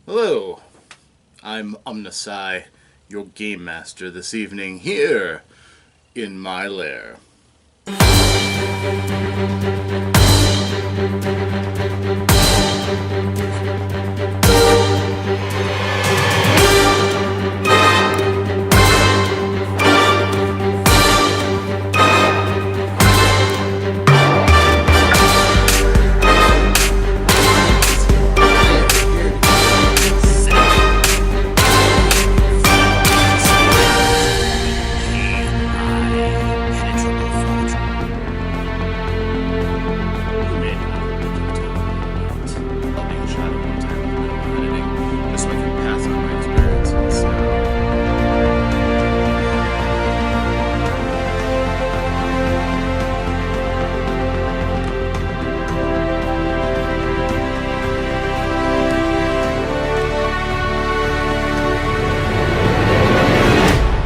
Hello, I'm OmnusI, your game master this evening here in my lair.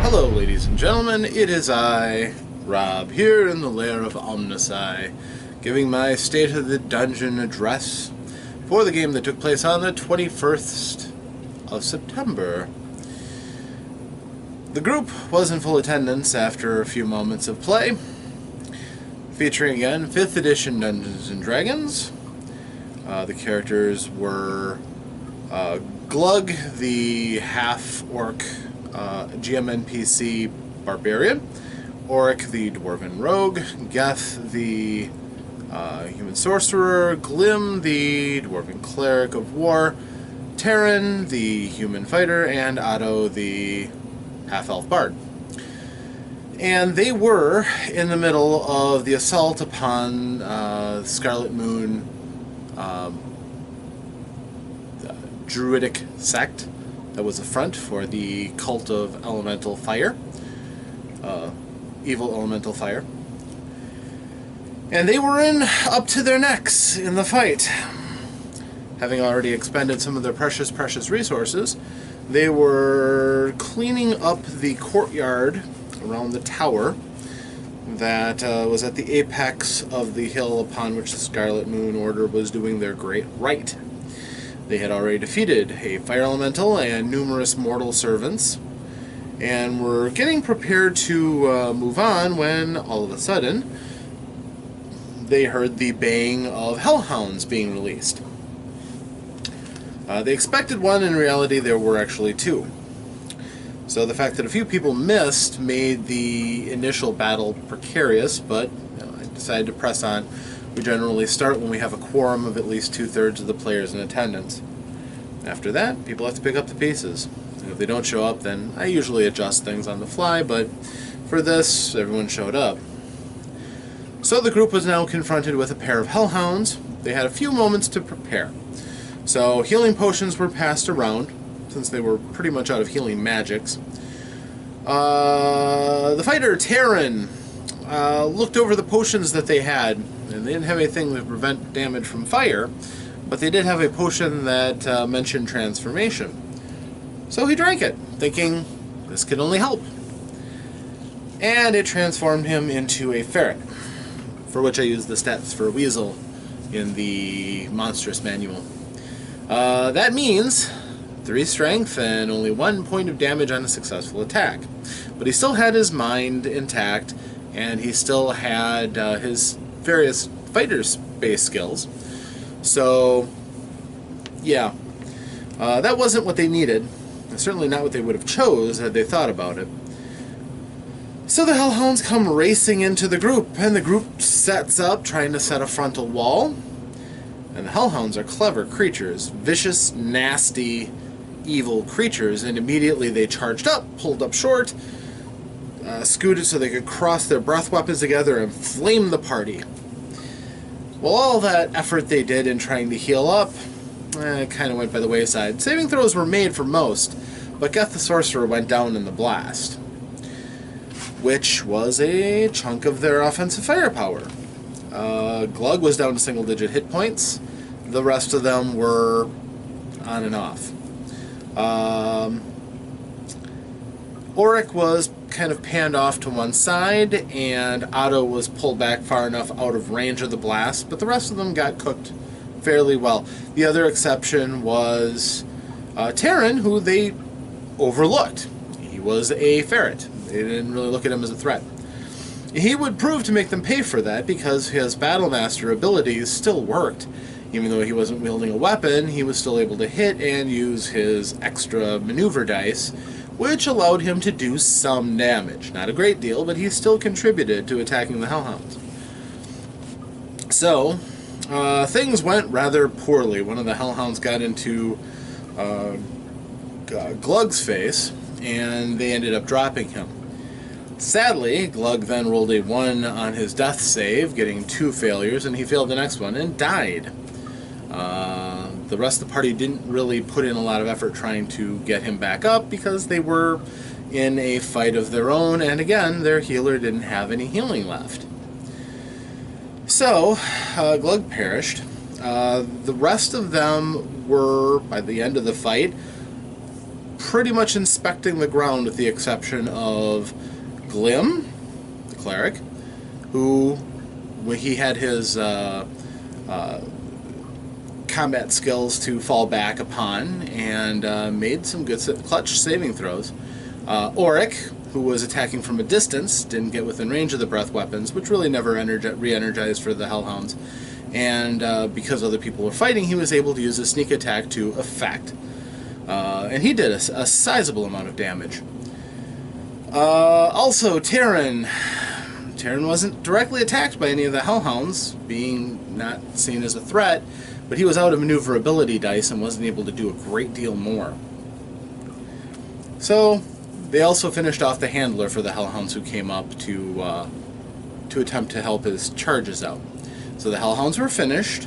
Hello, ladies and gentlemen, it is I, Rob, here in the lair of OmnusI, giving my State of the Dungeon address for the game that took place on the 21st of September. The group was in full attendance after a few moments of play, featuring again 5th edition Dungeons & Dragons. The characters were Glug, the half-orc GM NPC Barbarian, Auric, the Dwarven Rogue, Geth, the Human Sorcerer, Glim, the Dwarven Cleric of War, Terran, the Human Fighter, and Otto, the Half-Elf Bard. And they were in the middle of the assault upon Scarlet Moon the Druidic sect that was a front for the cult of elemental fire, evil elemental fire. And they were up to their necks in the fight. Having already expended some of their precious resources, they were cleaning up the courtyard around the tower that was at the apex of the hill upon which the Scarlet Moon Order was doing their great rite. They had already defeated a fire elemental and numerous mortal servants, and were getting prepared to move on when, all of a sudden, they heard the baying of hellhounds being released. They expected one. In reality, there were actually two. So the fact that a few people missed made the initial battle precarious, but I decided to press on. We generally start when we have a quorum of at least 2/3 of the players in attendance. After that, people have to pick up the pieces. And if they don't show up, then I usually adjust things on the fly, but for this, everyone showed up. So the group was now confronted with a pair of hellhounds. They had a few moments to prepare. So healing potions were passed around, since they were pretty much out of healing magics. The fighter, Terran, looked over the potions that they had, and they didn't have anything to prevent damage from fire, but they did have a potion that mentioned transformation. So he drank it, thinking this could only help. And it transformed him into a ferret, for which I used the stats for weasel in the monstrous manual. That means 3 strength and only 1 point of damage on a successful attack. But he still had his mind intact, and he still had his various fighter-based skills. So, yeah, that wasn't what they needed. Certainly not what they would have chose had they thought about it. So the hellhounds come racing into the group, and the group sets up, trying to set a frontal wall. And the hellhounds are clever creatures, vicious, nasty, evil creatures, and immediately they charged up, pulled up short, scooted so they could cross their breath weapons together and flame the party. Well, all that effort they did in trying to heal up kind of went by the wayside. Saving throws were made for most, but Geth the Sorcerer went down in the blast, which was a chunk of their offensive firepower. Glug was down to single-digit hit points. The rest of them were on and off. Auric was kind of panned off to one side, and Otto was pulled back far enough out of range of the blast, but the rest of them got cooked fairly well. The other exception was Terran, who they overlooked. He was a ferret. They didn't really look at him as a threat. He would prove to make them pay for that because his Battlemaster abilities still worked. Even though he wasn't wielding a weapon, he was still able to hit and use his extra maneuver dice, which allowed him to do some damage. Not a great deal, but he still contributed to attacking the Hellhounds. So, things went rather poorly. One of the Hellhounds got into Glug's face, and they ended up dropping him. Sadly, Glug then rolled a 1 on his death save, getting 2 failures, and he failed the next one and died. The rest of the party didn't really put in a lot of effort trying to get him back up because they were in a fight of their own, and again, their healer didn't have any healing left. So, Glug perished. The rest of them were, by the end of the fight, pretty much inspecting the ground with the exception of Glim, the cleric, who, when he had his combat skills to fall back upon and made some good clutch saving throws. Auric, who was attacking from a distance, didn't get within range of the breath weapons, which really never re-energized for the Hellhounds. And because other people were fighting, he was able to use a sneak attack to effect. And he did a sizable amount of damage. Also, Terran. Terran wasn't directly attacked by any of the Hellhounds, being not seen as a threat, but he was out of maneuverability dice and wasn't able to do a great deal more. So, they also finished off the handler for the Hellhounds who came up to attempt to help his charges out. So the Hellhounds were finished.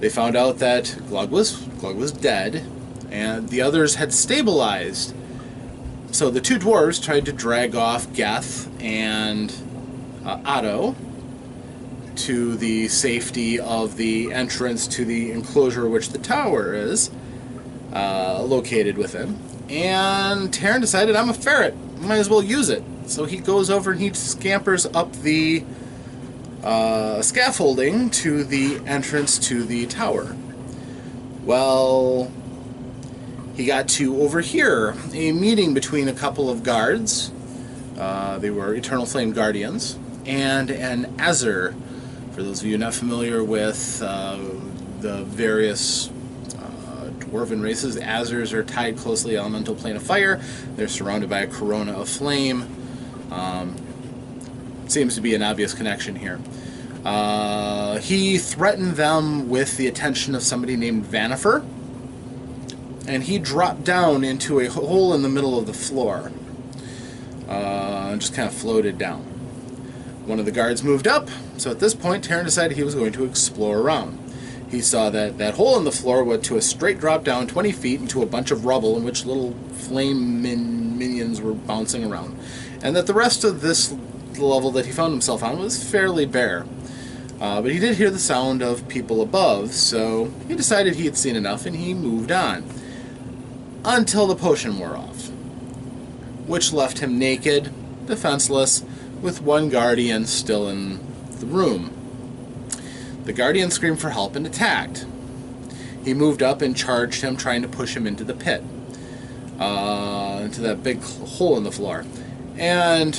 They found out that Glug was dead, and the others had stabilized. So the 2 dwarves tried to drag off Geth and Otto to the safety of the entrance to the enclosure which the tower is located within. And Terran decided, I'm a ferret, might as well use it. So he goes over and he scampers up the scaffolding to the entrance to the tower. Well, he got to overhear a meeting between a couple of guards. They were Eternal Flame Guardians, and an Azur. For those of you not familiar with the various dwarven races, Azurs are tied closely to the elemental plane of fire. They're surrounded by a corona of flame. Seems to be an obvious connection here. He threatened them with the attention of somebody named Vanifer, and he dropped down into a hole in the middle of the floor and just kind of floated down. One of the guards moved up, so at this point Terran decided he was going to explore around. He saw that that hole in the floor went to a straight drop down 20 feet into a bunch of rubble in which little flame minions were bouncing around, and that the rest of this level that he found himself on was fairly bare. But he did hear the sound of people above, so he decided he had seen enough and he moved on. Until the potion wore off, which left him naked, defenseless, with one guardian still in the room. The guardian screamed for help and attacked. He moved up and charged him, trying to push him into the pit, into that big hole in the floor. And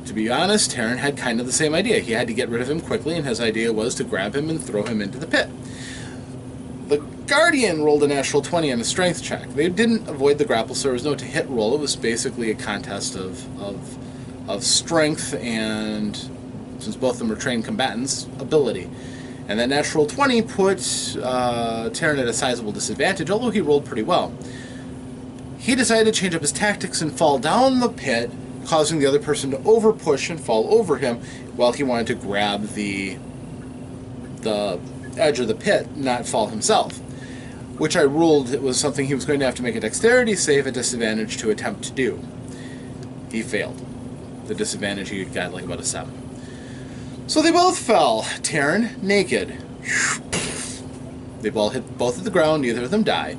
to be honest, Terran had kind of the same idea. He had to get rid of him quickly, and his idea was to grab him and throw him into the pit. The Guardian rolled a natural 20 on a strength check. They didn't avoid the grapple, so there was no to-hit roll. It was basically a contest of strength and, since both of them were trained combatants, ability. And that natural 20 put Terran at a sizable disadvantage, although he rolled pretty well. He decided to change up his tactics and fall down the pit, causing the other person to over-push and fall over him, while he wanted to grab the edge of the pit, not fall himself. Which I ruled it was something he was going to have to make a dexterity save at disadvantage to attempt to do. He failed. The disadvantage, he got like about a 7. So they both fell, Terran, naked. They both hit both at the ground, neither of them died.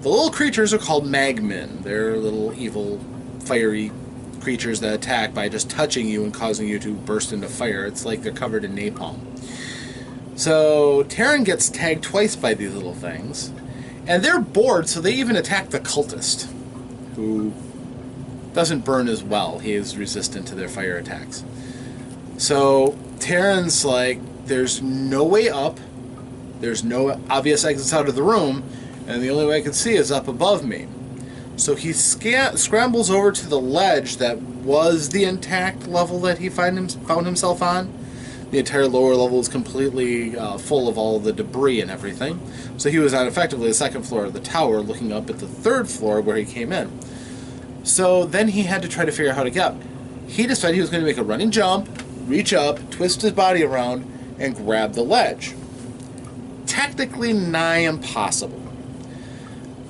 The little creatures are called magmen. They're little evil, fiery creatures that attack by just touching you and causing you to burst into fire. It's like they're covered in napalm. So Terran gets tagged twice by these little things, And they're bored, so they even attack the cultist, who doesn't burn as well. He is resistant to their fire attacks. So Terran's like, there's no way up, there's no obvious exits out of the room, and the only way I can see is up above me. So he scrambles over to the ledge that was the intact level that he found himself on. The entire lower level was completely full of all the debris and everything. So he was on effectively the second floor of the tower, looking up at the third floor where he came in. So then he had to try to figure out how to get up. He decided he was going to make a running jump, reach up, twist his body around, and grab the ledge. Technically nigh impossible.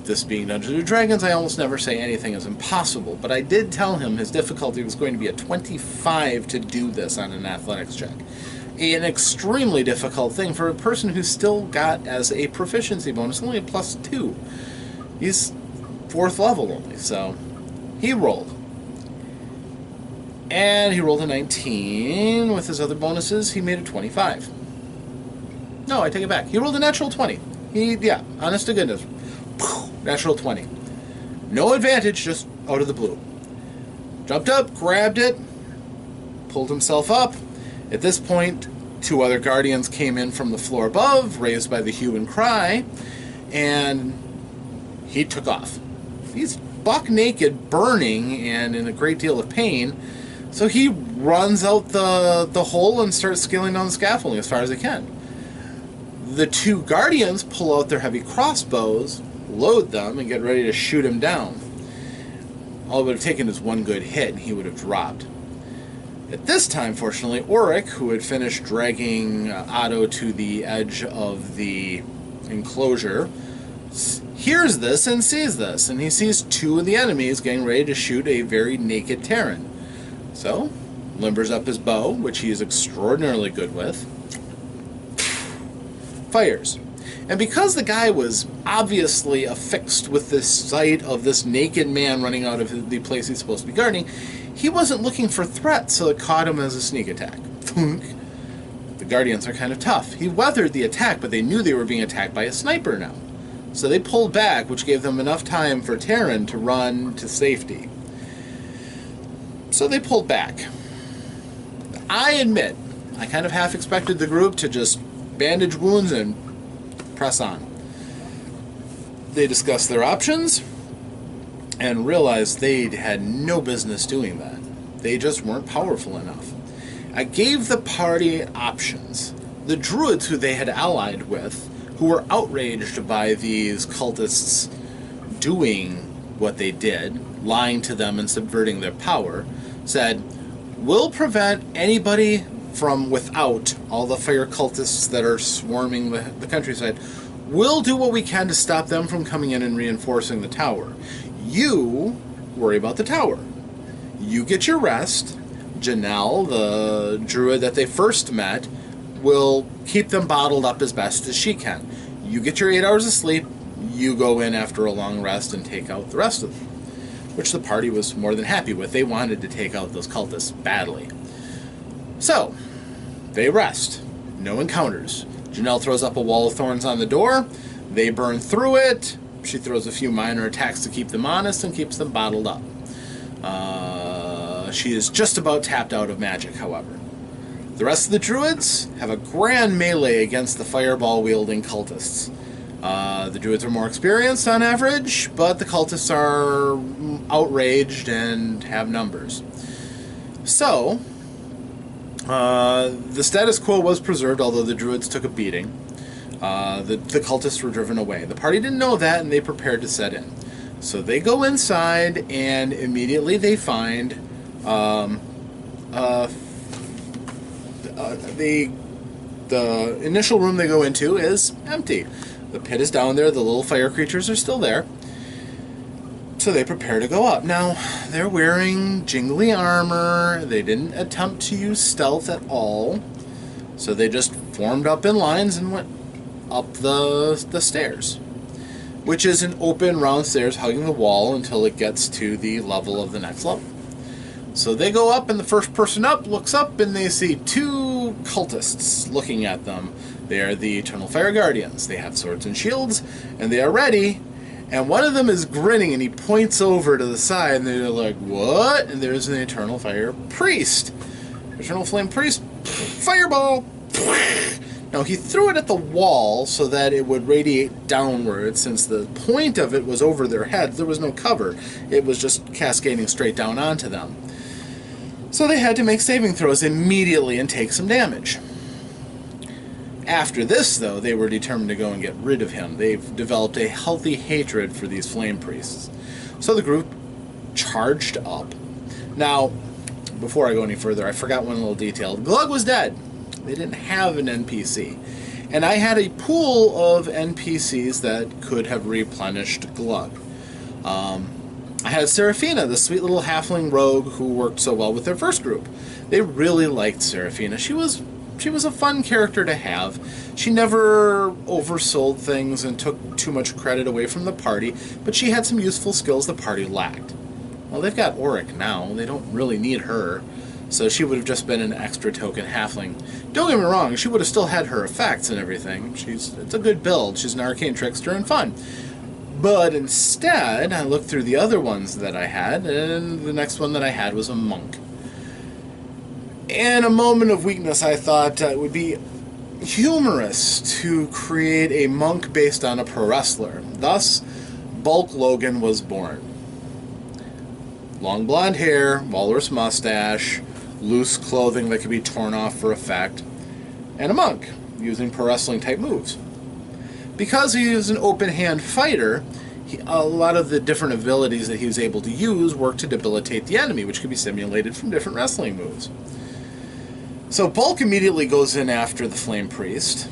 This being Dungeons & Dragons, I almost never say anything is impossible, but I did tell him his difficulty was going to be a 25 to do this on an athletics check. An extremely difficult thing for a person who still got as a proficiency bonus only a +2. He's 4th level only, so he rolled. And he rolled a 19. With his other bonuses, he made a 25. No, I take it back. He rolled a natural 20. Yeah, honest to goodness. Natural 20. No advantage, just out of the blue. Jumped up, grabbed it, pulled himself up. At this point, 2 other guardians came in from the floor above, raised by the hue and cry, and he took off. He's buck naked, burning, and in a great deal of pain, so he runs out the hole and starts scaling down the scaffolding as far as he can. The 2 guardians pull out their heavy crossbows, load them, and get ready to shoot him down. All it would have taken is 1 good hit, and he would have dropped. At this time, fortunately, Auric, who had finished dragging Otto to the edge of the enclosure, hears this and sees this, and he sees 2 of the enemies getting ready to shoot a very naked Terran. So, limbers up his bow, which he is extraordinarily good with, fires. And because the guy was obviously affixed with this sight of this naked man running out of the place he's supposed to be guarding, he wasn't looking for threats, so it caught him as a sneak attack. The Guardians are kind of tough. He weathered the attack, but they knew they were being attacked by a sniper now. So they pulled back, which gave them enough time for Terran to run to safety. So they pulled back. I admit, I kind of half expected the group to just bandage wounds and press on. They discussed their options and realized they had no business doing that. They just weren't powerful enough. I gave the party options. The druids who they had allied with, who were outraged by these cultists doing what they did, lying to them and subverting their power, said, "We'll prevent anybody from without, all the fire cultists that are swarming the countryside. We'll do what we can to stop them from coming in and reinforcing the tower. You worry about the tower. You get your rest. Janelle, the druid that they first met, will keep them bottled up as best as she can. You get your 8 hours of sleep. You go in after a long rest and take out the rest of them." Which the party was more than happy with. They wanted to take out those cultists badly. So, they rest. No encounters. Janelle throws up a wall of thorns on the door. They burn through it. She throws a few minor attacks to keep them honest and keeps them bottled up. She is just about tapped out of magic, however. The rest of the druids have a grand melee against the fireball-wielding cultists. The druids are more experienced on average, but the cultists are outraged and have numbers. So, the status quo was preserved, although the druids took a beating. The cultists were driven away. The party didn't know that, and they prepared to set in. So they go inside, and immediately they find the initial room they go into is empty. The pit is down there. The little fire creatures are still there. So they prepare to go up. Now, they're wearing jingly armor. They didn't attempt to use stealth at all. So they just formed up in lines and went up the stairs, which is an open round stairs hugging the wall until it gets to the level of the next level. So they go up, and the first person up looks up, and they see 2 two cultists looking at them. They are the Eternal Fire Guardians. They have swords and shields, and they are ready. And one of them is grinning, and he points over to the side, and they're like, what? And there's an Eternal Fire Priest. Eternal Flame Priest, fireball! Now, he threw it at the wall so that it would radiate downward, since the point of it was over their heads. There was no cover. It was just cascading straight down onto them. So they had to make saving throws immediately and take some damage. After this, though, they were determined to go and get rid of him. They've developed a healthy hatred for these flame priests. So the group charged up. Now, before I go any further, I forgot one little detail. Glug was dead. They didn't have an NPC. And I had a pool of NPCs that could have replenished Glug. I had Seraphina, the sweet little halfling rogue who worked so well with their first group. They really liked Seraphina. She was a fun character to have. She never oversold things and took too much credit away from the party, but she had some useful skills the party lacked. Well, they've got Auric now. They don't really need her, so she would have just been an extra token halfling. Don't get me wrong, she would have still had her effects and everything. It's a good build. She's an arcane trickster and fun. But instead, I looked through the other ones that I had, and the next one that I had was a monk. In a moment of weakness, I thought it would be humorous to create a monk based on a pro wrestler. Thus, Bulk Logan was born. Long blonde hair, walrus mustache, loose clothing that could be torn off for effect, and a monk, using pro wrestling type moves. Because he was an open hand fighter, a lot of the different abilities that he was able to use worked to debilitate the enemy, which could be simulated from different wrestling moves. So Bulk immediately goes in after the Flame Priest.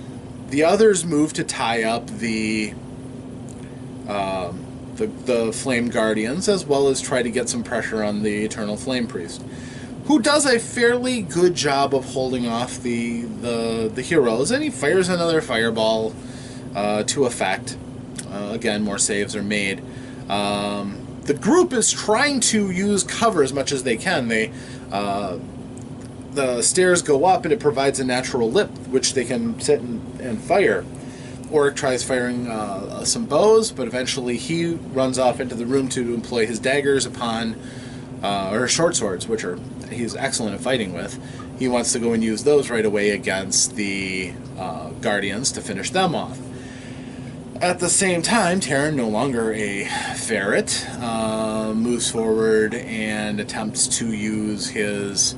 The others move to tie up the Flame Guardians, as well as try to get some pressure on the Eternal Flame Priest, who does a fairly good job of holding off the heroes, and he fires another fireball to effect. Again, more saves are made. The group is trying to use cover as much as they can. The stairs go up, and it provides a natural lip which they can sit and fire. Auric tries firing some bows, but eventually he runs off into the room to employ his daggers upon, or short swords, which he's excellent at fighting with. He wants to go and use those right away against the Guardians to finish them off. At the same time, Terran, no longer a ferret, moves forward and attempts to use his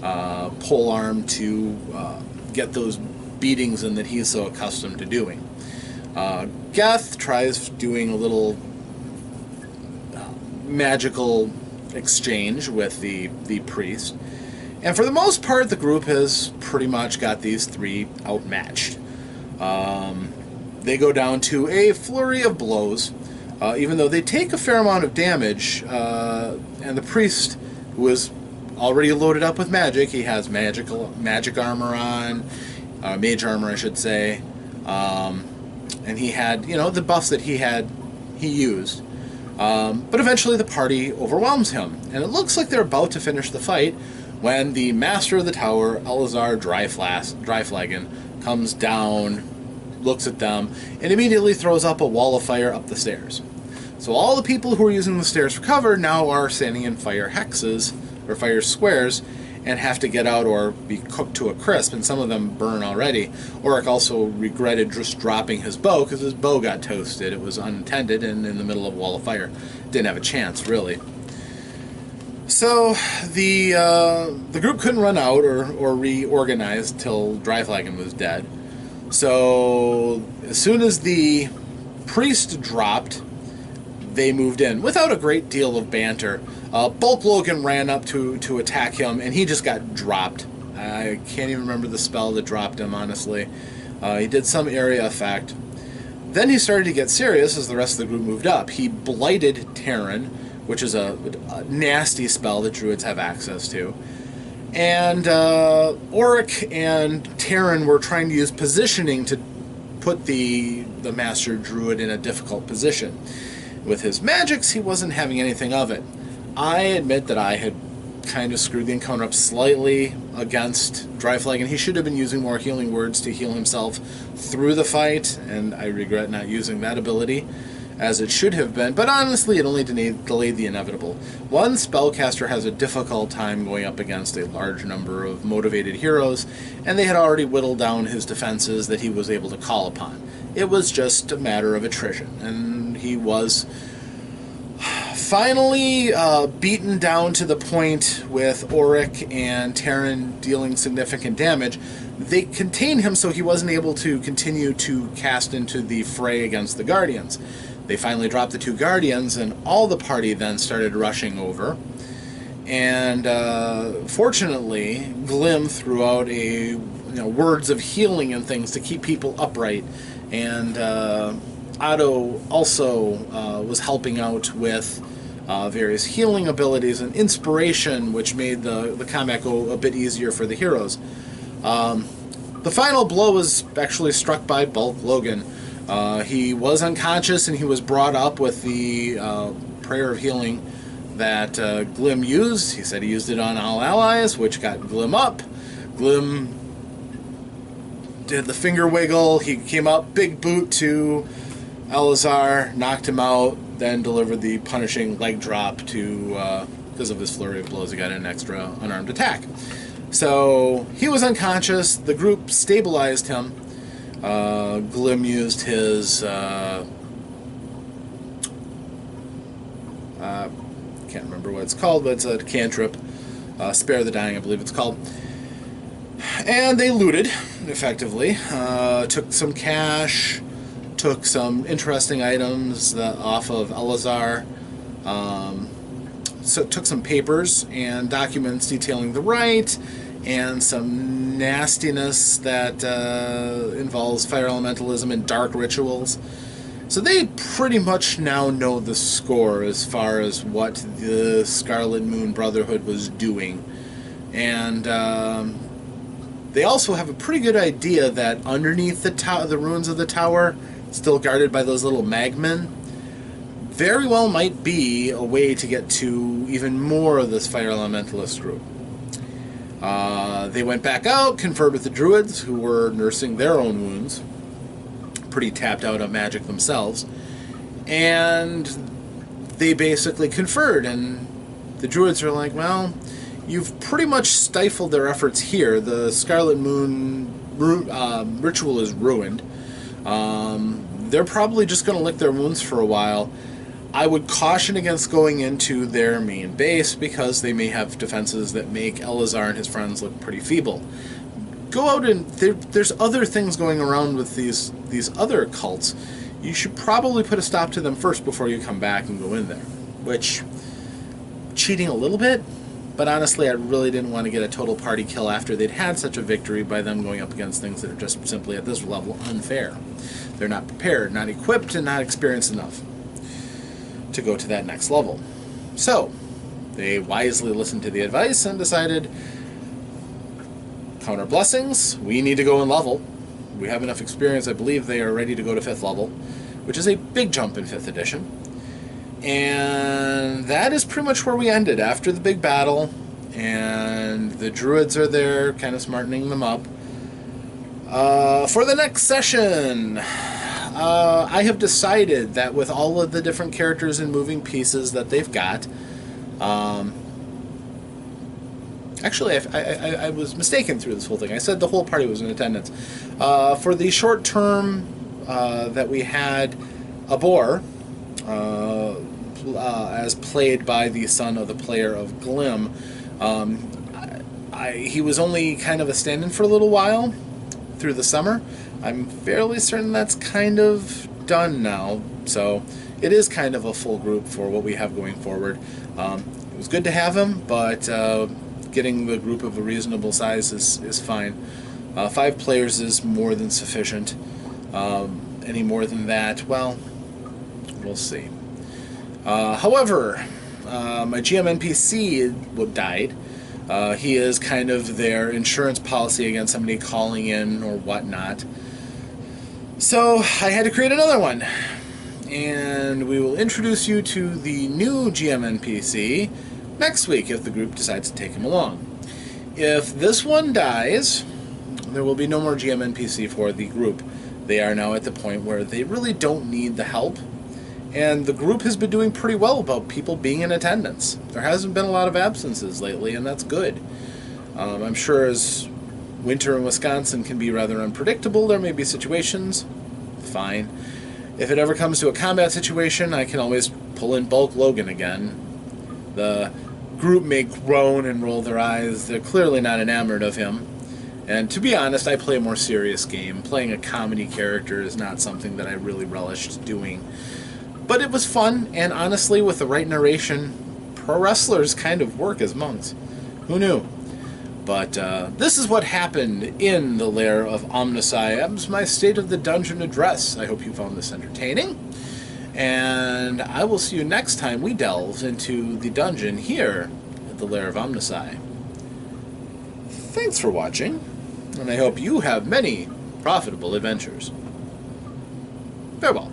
pole arm to get those beatings in that he's so accustomed to doing. Geth tries doing a little magical exchange with the priest, and for the most part the group has pretty much got these three outmatched. They go down to a flurry of blows, even though they take a fair amount of damage, and the priest, who is already loaded up with magic, he has magic armor on, mage armor I should say, and he had, the buffs that he used. But eventually the party overwhelms him, and it looks like they're about to finish the fight when the master of the tower, Elazar Dryflagon, comes down, looks at them, and immediately throws up a wall of fire up the stairs. So all the people who are using the stairs for cover now are standing in fire hexes, or fire squares, and have to get out or be cooked to a crisp, and some of them burn already. Auric also regretted just dropping his bow, because his bow got toasted. It was untended and in the middle of a wall of fire. Didn't have a chance, really. So the group couldn't run out or reorganize till Dryflagon was dead. So as soon as the priest dropped, they moved in without a great deal of banter. Bulk Logan ran up to attack him, and he just got dropped. I can't even remember the spell that dropped him, honestly. He did some area effect. Then he started to get serious as the rest of the group moved up. He blighted Terran, which is a nasty spell that druids have access to. And Auric and Terran were trying to use positioning to put the Master Druid in a difficult position. With his magics, he wasn't having anything of it. I admit that I had kind of screwed the encounter up slightly against Dry Flag, and he should have been using more healing words to heal himself through the fight, and I regret not using that ability as it should have been, but honestly it only delayed the inevitable. One spellcaster has a difficult time going up against a large number of motivated heroes, and they had already whittled down his defenses that he was able to call upon. It was just a matter of attrition, and he was finally beaten down to the point with Auric and Terran dealing significant damage. They contained him so he wasn't able to continue to cast into the fray against the Guardians. They finally dropped the two Guardians, and all the party then started rushing over. And fortunately, Glim threw out words of healing and things to keep people upright. And Otto also was helping out with various healing abilities and inspiration, which made the combat go a bit easier for the heroes. The final blow was actually struck by Bulk Logan. He was unconscious, and he was brought up with the prayer of healing that Glim used. He said he used it on all allies, which got Glim up. Glim did the finger wiggle. He came up, big boot to Elazar, knocked him out, then delivered the punishing leg drop to, because of his flurry of blows, he got an extra unarmed attack. So he was unconscious. The group stabilized him. Glim used his can't remember what it's called, but it's a cantrip, Spare the Dying, I believe it's called. And they looted, effectively. Took some cash, took some interesting items off of Elazar, so took some papers and documents detailing the rite, and some nastiness that involves fire elementalism and dark rituals. So they pretty much now know the score as far as what the Scarlet Moon Brotherhood was doing. And they also have a pretty good idea that underneath the ruins of the tower, still guarded by those little magmen, very well might be a way to get to even more of this fire elementalist group. They went back out, conferred with the druids, who were nursing their own wounds, pretty tapped out on magic themselves, and they basically conferred, and the druids are like, well, you've pretty much stifled their efforts here. The Scarlet Moon ritual is ruined. They're probably just going to lick their wounds for a while. I would caution against going into their main base, because they may have defenses that make Elazar and his friends look pretty feeble. Go out and... there's other things going around with these other cults. You should probably put a stop to them first before you come back and go in there. Which, cheating a little bit, but honestly I really didn't want to get a total party kill after they'd had such a victory by them going up against things that are just simply at this level unfair. They're not prepared, not equipped, and not experienced enough to go to that next level. So, they wisely listened to the advice and decided, counter blessings, we need to go and level. We have enough experience. I believe they are ready to go to 5th level, which is a big jump in 5th edition. And that is pretty much where we ended after the big battle, and the druids are there, kind of smartening them up. For the next session, I have decided that with all of the different characters and moving pieces that they've got, actually, I was mistaken through this whole thing. I said the whole party was in attendance. For the short term that we had, Abor, as played by the son of the player of Glim, he was only kind of a stand-in for a little while through the summer. I'm fairly certain that's kind of done now, so it is kind of a full group for what we have going forward. It was good to have him, but getting the group of a reasonable size is fine. 5 players is more than sufficient. Any more than that, well, we'll see. However, my GM NPC died. He is kind of their insurance policy against somebody calling in or whatnot. So I had to create another one. And we will introduce you to the new GM NPC, next week if the group decides to take him along. If this one dies, there will be no more GM NPC for the group. They are now at the point where they really don't need the help, and the group has been doing pretty well about people being in attendance. There hasn't been a lot of absences lately, and that's good. I'm sure as winter in Wisconsin can be rather unpredictable, there may be situations. Fine. If it ever comes to a combat situation, I can always pull in Bulk Logan again. The group may groan and roll their eyes. They're clearly not enamored of him. And to be honest, I play a more serious game. Playing a comedy character is not something that I really relished doing. But it was fun, and honestly, with the right narration, pro wrestlers kind of work as monks. Who knew? But this is what happened in the lair of OmnusI. That was my State of the Dungeon address. I hope you found this entertaining. And I will see you next time we delve into the dungeon here at the lair of OmnusI. Thanks for watching, and I hope you have many profitable adventures. Farewell.